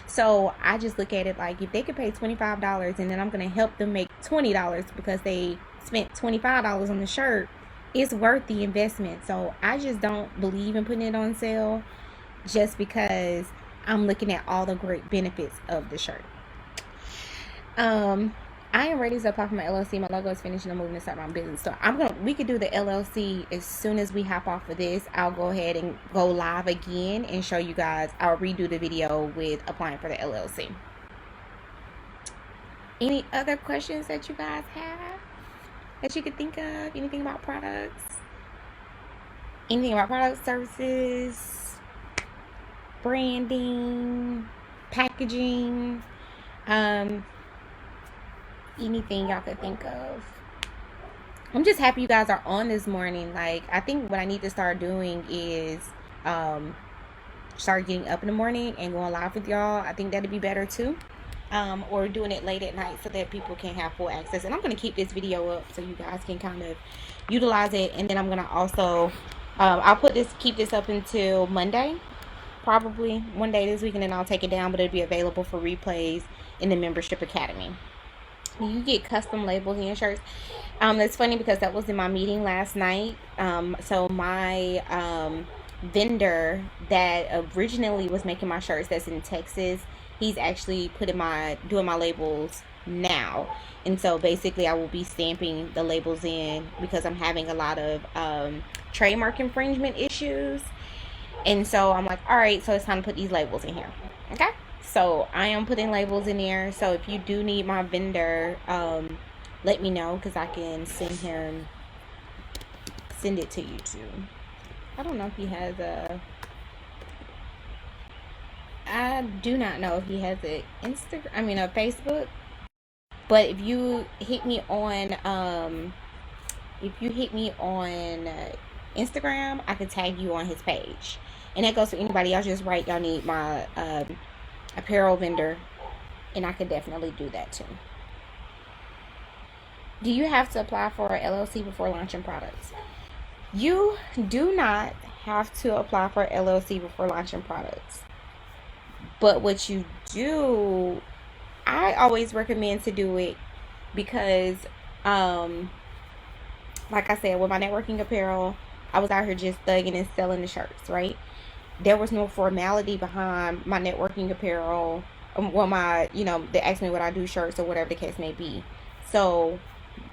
So I just look at it like if they could pay $25 and then I'm gonna help them make $20 because they spent $25 on the shirt, it's worth the investment. So I just don't believe in putting it on sale just because I'm looking at all the great benefits of the shirt. Um, I am ready to apply for my LLC. My logo is finished and I'm moving to start my business. So we could do the LLC as soon as we hop off of this. I'll go ahead and go live again and show you guys. I'll redo the video with applying for the LLC. Any other questions that you guys have that you could think of? Anything about products? Anything about products, services, branding, packaging, anything y'all could think of. I'm just happy you guys are on this morning. Like, I think what I need to start doing is start getting up in the morning and going live with y'all. I think that'd be better too. Or doing it late at night so that people can have full access. And I'm going to keep this video up so you guys can kind of utilize it. And then I'm going to also I'll keep this up until Monday, probably one day this week, and then I'll take it down, but it'll be available for replays in the Membership Academy. You get custom labels in your shirts. That's funny because that was in my meeting last night. So my vendor that originally was making my shirts, that's in Texas, he's actually doing my labels now. And so basically I will be stamping the labels in because I'm having a lot of trademark infringement issues. And so I'm like, all right, so it's time to put these labels in here. Okay. So I am putting labels in there. So if you do need my vendor, let me know because I can send it to you too. I don't know if he has I do not know if he has a Facebook. But if you hit me on Instagram, I can tag you on his page. And that goes to anybody. Y'all just write y'all need my apparel vendor, and I could definitely do that too. Do you have to apply for an LLC before launching products? You do not have to apply for an LLC before launching products. But what you do, I always recommend to do it because, like I said, with my networking apparel, I was out here just thugging and selling the shirts, right? There was no formality behind my networking apparel. They asked me what I do shirts or whatever the case may be. So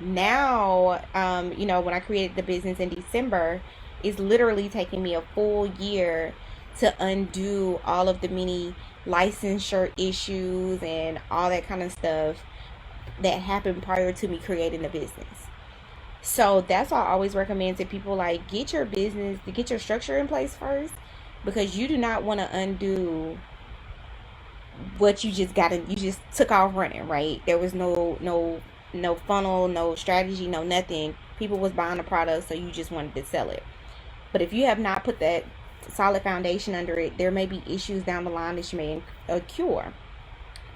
now, when I created the business in December, it's literally taking me a full year to undo all of the many licensure issues and all that kind of stuff that happened prior to me creating the business. So that's why I always recommend to people, like, get your structure in place first, because you do not want to undo what you just took off running, right? There was no funnel, no strategy, no nothing. People was buying the product, so you just wanted to sell it. But if you have not put that solid foundation under it, there may be issues down the line that you may cure.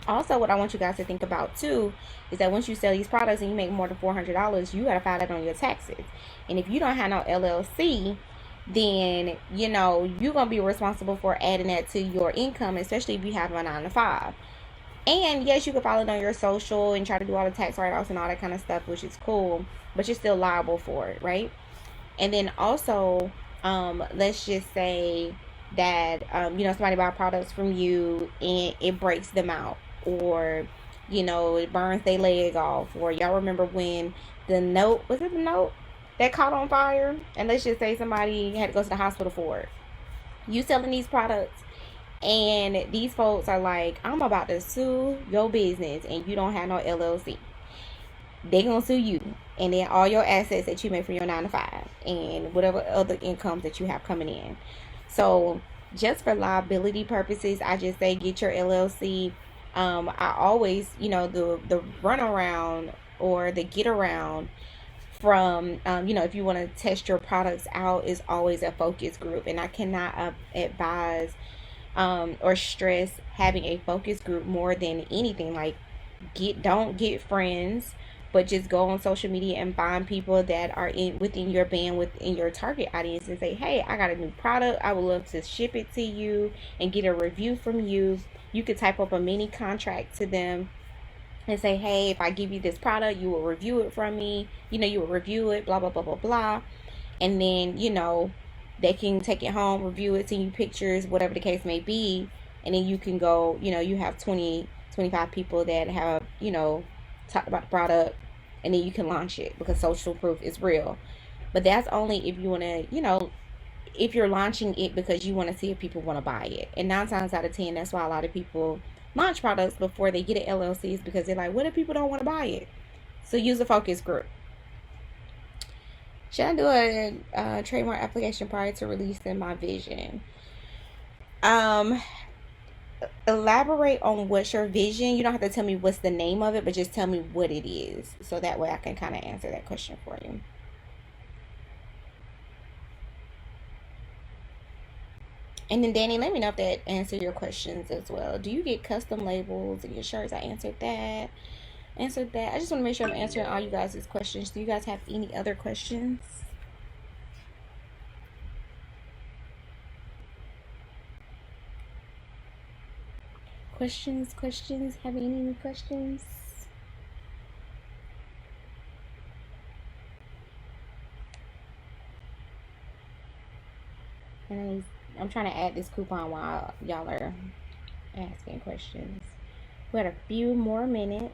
Also, what I want you guys to think about too is that once you sell these products and you make more than $400, you gotta file that on your taxes. And if you don't have no LLC, then you're gonna be responsible for adding that to your income, especially if you have a 9-to-5. And yes, you can file it on your social and try to do all the tax write-offs and all that kind of stuff, which is cool, but you're still liable for it, right? And then also, let's just say that somebody buy products from you and it breaks them out, or it burns their leg off, or y'all remember when the note that caught on fire, and let's just say somebody had to go to the hospital for it. You selling these products and these folks are like, I'm about to sue your business, and you don't have no LLC. They gonna sue you, and then all your assets that you made from your 9-to-5 and whatever other incomes that you have coming in. So just for liability purposes, I just say get your LLC. I always, the runaround or the get around from, if you want to test your products out, is always a focus group. And I cannot advise or stress having a focus group more than anything. Like, don't get friends but just go on social media and find people that are in within your band, within your target audience, and say, hey, I got a new product, I would love to ship it to you and get a review from you. You could type up a mini contract to them and say, hey, if I give you this product, you will review it from me, you will review it, blah blah blah blah blah. And then they can take it home, review it, send you pictures, whatever the case may be. And then you can go, you have 20-25 people that have talked about the product, and then you can launch it, because social proof is real. But that's only if you want to, if you're launching it because you want to see if people want to buy it. And 9 times out of 10, that's why a lot of people launch products before they get an LLC, is because they're like, what if people don't want to buy it? So use a focus group. Should I do a trademark application prior to releasing my vision? Elaborate on what's your vision. You don't have to tell me what's the name of it, but just tell me what it is, so that way I can kind of answer that question for you. And then Danny, let me know if that answered your questions as well. Do you get custom labels in your shirts? I answered that. I just want to make sure I'm answering all you guys' questions. Do you guys have any other questions? Questions? Have any questions? And I'm trying to add this coupon while y'all are asking questions. We had a few more minutes.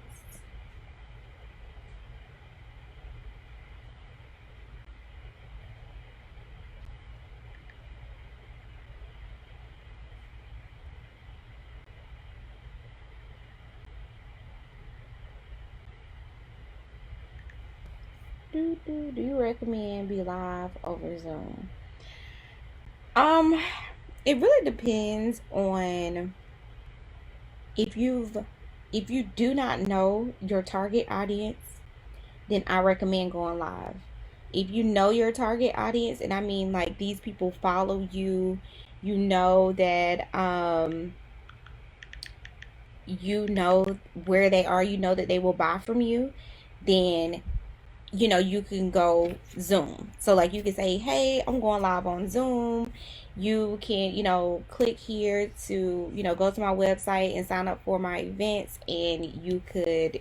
Do you recommend BeLive over Zoom? It really depends on if you do not know your target audience, then I recommend going live. If you know your target audience, and I mean like these people follow you, you know that you know where they are, you know that they will buy from you, then you can go Zoom. So like you can say, hey, I'm going live on Zoom. You can, click here to, go to my website and sign up for my events, and you could,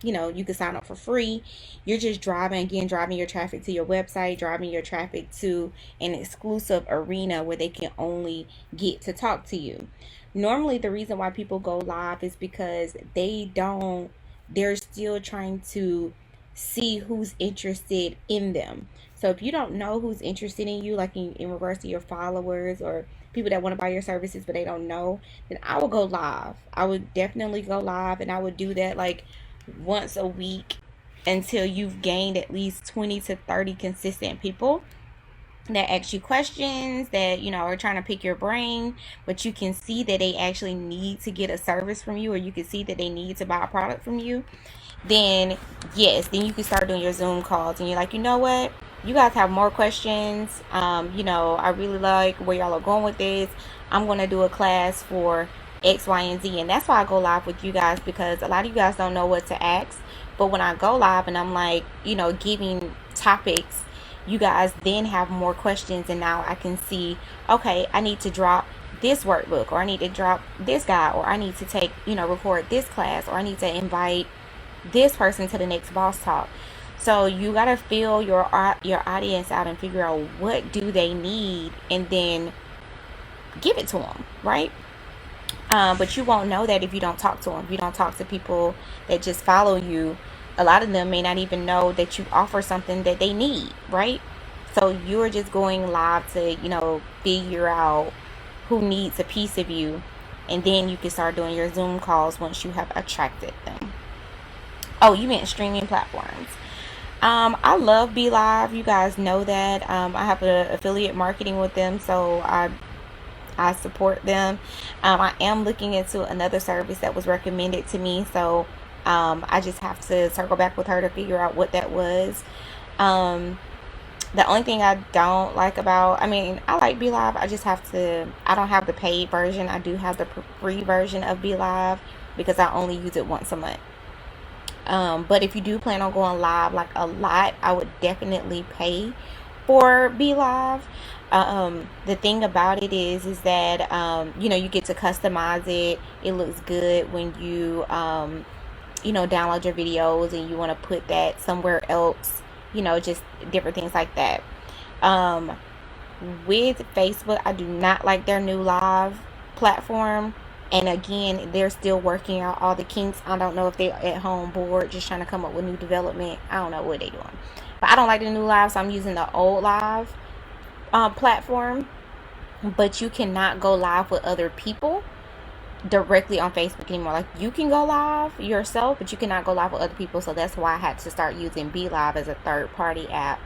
you could sign up for free. You're just driving your traffic to your website, driving your traffic to an exclusive arena where they can only get to talk to you. Normally, the reason why people go live is because they're still trying to see who's interested in them. So if you don't know who's interested in you, like in regards to your followers or people that want to buy your services but they don't know, then I would go live. I would definitely go live, and I would do that like once a week until you've gained at least 20 to 30 consistent people that ask you questions, that are trying to pick your brain, but you can see that they actually need to get a service from you, or you can see that they need to buy a product from you. Then yes, then you can start doing your Zoom calls, and you're like, you know what, you guys have more questions. I really like where y'all are going with this. I'm going to do a class for X, Y, and Z. And that's why I go live with you guys, because a lot of you guys don't know what to ask. But when I go live and I'm like, giving topics, you guys then have more questions. And now I can see, okay, I need to drop this workbook, or I need to drop this guy, or I need to take, record this class, or I need to invite this person to the next boss talk. So you got to feel your audience out and figure out what do they need, and then give it to them, right? But you won't know that if you don't talk to them. If you don't talk to people that just follow you, a lot of them may not even know that you offer something that they need, right? So you're just going live to, figure out who needs a piece of you, and then you can start doing your Zoom calls once you have attracted them. Oh, you meant streaming platforms. I love BeLive. You guys know that. I have an affiliate marketing with them, so I support them. I am looking into another service that was recommended to me, so I just have to circle back with her to figure out what that was. The only thing I don't like about, I like BeLive. I don't have the paid version. I do have the free version of BeLive because I only use it once a month. But if you do plan on going live like a lot, I would definitely pay for Be Live. The thing about it is that you get to customize it. It looks good when you download your videos and you want to put that somewhere else. Just different things like that. Um, with Facebook, I do not like their new live platform. And again, they're still working out all the kinks. I don't know if they're at home bored, just trying to come up with new development. I don't know what they're doing. But I don't like the new live, so I'm using the old live platform. But you cannot go live with other people directly on Facebook anymore. Like, you can go live yourself, but you cannot go live with other people. So that's why I had to start using Be Live as a third party app,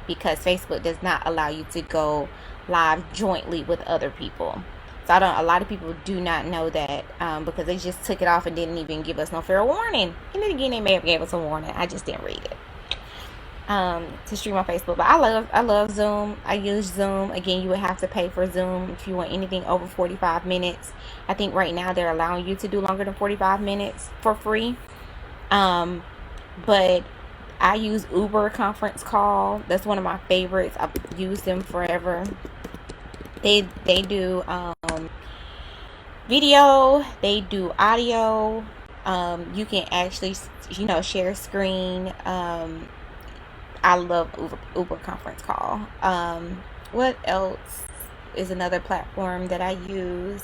because Facebook does not allow you to go live jointly with other people. So a lot of people do not know that, because they just took it off and didn't even give us no fair warning. And then again, they may have gave us a warning. I just didn't read it. To stream on Facebook. But I love Zoom. I use Zoom. Again, you would have to pay for Zoom if you want anything over 45 minutes. I think right now they're allowing you to do longer than 45 minutes for free. But I use Uber Conference Call. That's one of my favorites. I've used them forever. They do video, they do audio. You can actually share screen. I love Uber Conference Call. What else is another platform that I use?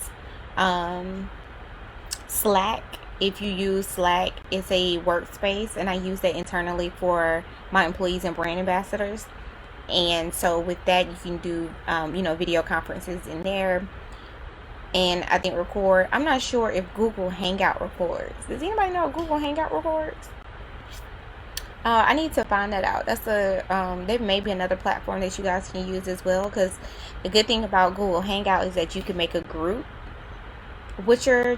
Slack. If you use Slack, it's a workspace, and I use that internally for my employees and brand ambassadors. And so with that, you can do video conferences in there, and I think record. I'm not sure if Google Hangout records. Does anybody know if Google Hangout records? I need to find that out. That's there may be another platform that you guys can use as well, because the good thing about Google Hangout is that you can make a group with your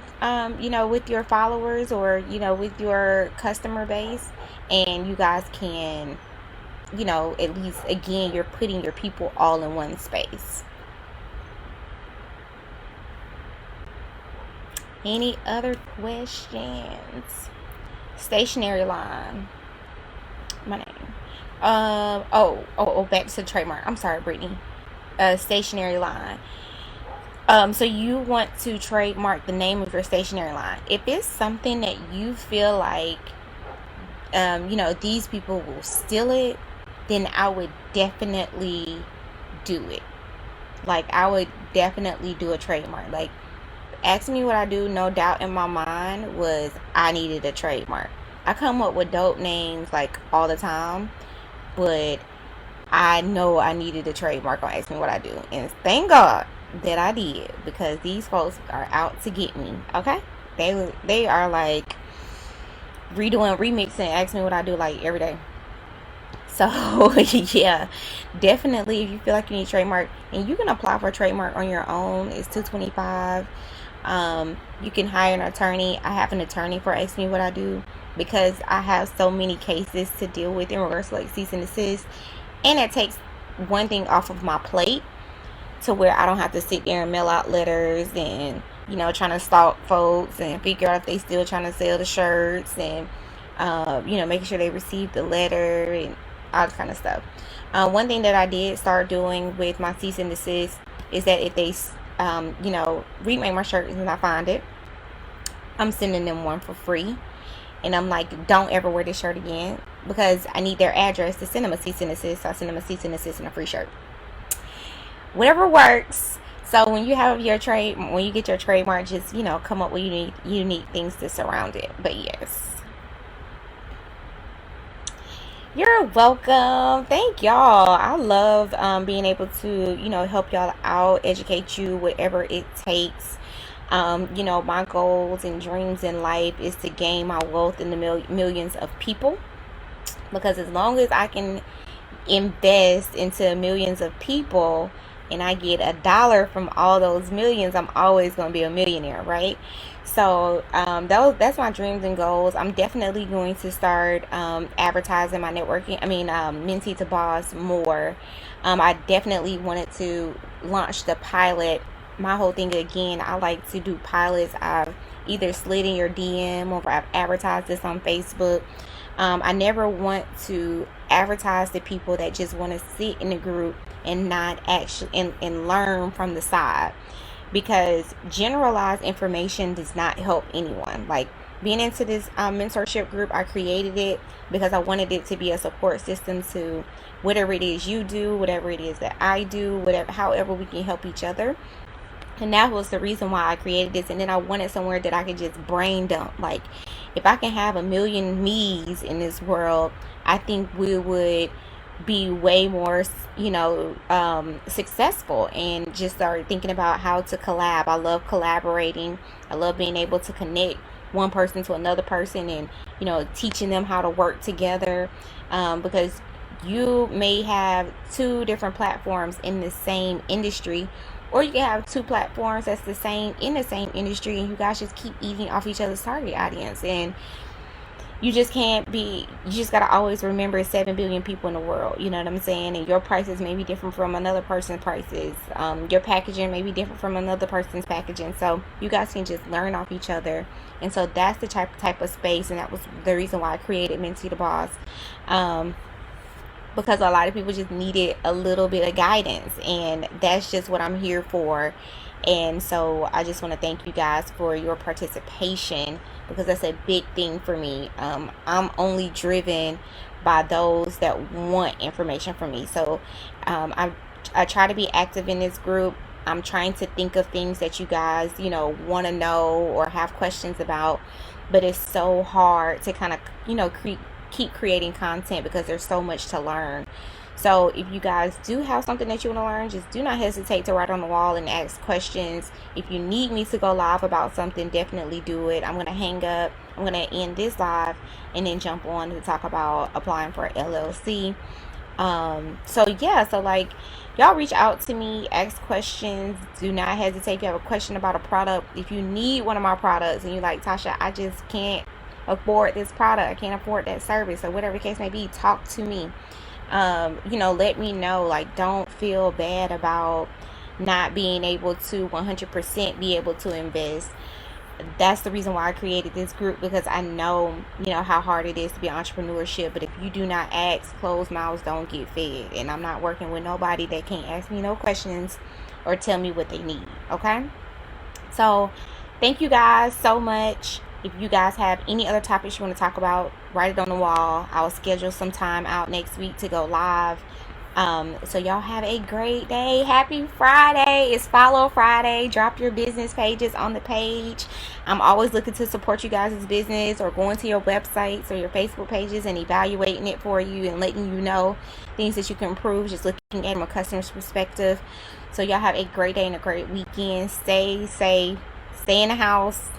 with your followers, or with your customer base, and you guys can at least, again, you're putting your people all in one space. Any other questions? Stationery line. My name. Back to the trademark. I'm sorry, Brittany. Stationery line. So you want to trademark the name of your stationery line. If it's something that you feel like, these people will steal it, then I would definitely do it. Like, I would definitely do a trademark. Like, asking me what I do, no doubt in my mind was I needed a trademark. I come up with dope names like all the time, but I know I needed a trademark on Ask Me What I Do. And thank God that I did, because these folks are out to get me. Okay? They are like redoing, remixing Ask Me What I Do like every day. So yeah, definitely, if you feel like you need a trademark, and you can apply for a trademark on your own, it's $225. You can hire an attorney. I have an attorney for Ask Me What I Do, because I have so many cases to deal with in regards to like cease and desist, and it takes one thing off of my plate, to where I don't have to sit there and mail out letters and trying to stalk folks and figure out if they still trying to sell the shirts, and making sure they receive the letter and all this kind of stuff. One thing that I did start doing with my cease and desist is that if they remake my shirt and I find it, I'm sending them one for free. And I'm like, don't ever wear this shirt again, because I need their address to send them a cease and desist. So I send them a cease and desist and a free shirt. Whatever works. So when you have your when you get your trademark, just come up with unique things to surround it. But yes, you're welcome. Thank y'all. I love being able to help y'all out, educate you, whatever it takes. My goals and dreams in life is to gain my wealth in the millions of people, because as long as I can invest into millions of people and I get $1 from all those millions, I'm always going to be a millionaire, right? So that's my dreams and goals. I'm definitely going to start advertising my networking, Mentee to Boss more. I definitely wanted to launch the pilot. My whole thing, again, I like to do pilots. I've either slid in your DM or I've advertised this on Facebook. I never want to advertise to people that just want to sit in the group and not actually and learn from the side, because generalized information does not help anyone. Like being into this mentorship group, I created it because I wanted it to be a support system to whatever it is you do, whatever it is that I do, whatever, however we can help each other. And that was the reason why I created this. And then I wanted somewhere that I could just brain dump. Like if I can have a million me's in this world, I think we would be way more, successful, and just start thinking about how to collab. I love collaborating. I love being able to connect one person to another person, and teaching them how to work together, because you may have two different platforms in the same industry, or you can have two platforms that's the same in the same industry, and you guys just keep eating off each other's target audience. And you just can't be, you just got to always remember it's 7 billion people in the world. You know what I'm saying? And your prices may be different from another person's prices. Your packaging may be different from another person's packaging. So you guys can just learn off each other. And so that's the type of space. And that was the reason why I created Mentee the Boss. Because a lot of people just needed a little bit of guidance, and that's just what I'm here for. And so I just want to thank you guys for your participation, because that's a big thing for me. I'm only driven by those that want information from me. So I try to be active in this group. I'm trying to think of things that you guys want to know or have questions about, but it's so hard to kind of keep creating content because there's so much to learn. So if you guys do have something that you want to learn, just do not hesitate to write on the wall and ask questions. If you need me to go live about something, definitely do it. I'm going to hang up. I'm going to end this live and then jump on to talk about applying for LLC. So like, y'all reach out to me, ask questions. Do not hesitate. If you have a question about a product, if you need one of my products and you're like, Tasha, I just can't afford this product, I can't afford that service, or whatever the case may be, talk to me. Let me know. Like, don't feel bad about not being able to 100% be able to invest. That's the reason why I created this group, because I know how hard it is to be entrepreneurship. But if you do not ask, closed mouths don't get fed. And I'm not working with nobody that can't ask me no questions or tell me what they need. Okay, so thank you guys so much. If you guys have any other topics you want to talk about, write it on the wall. I'll schedule some time out next week to go live. So y'all have a great day. Happy Friday. It's Follow Friday. Drop your business pages on the page. I'm always looking to support you guys' business, or going to your websites or your Facebook pages and evaluating it for you and letting you know things that you can improve, just looking at it from a customer's perspective. So y'all have a great day and a great weekend. Stay safe. Stay in the house.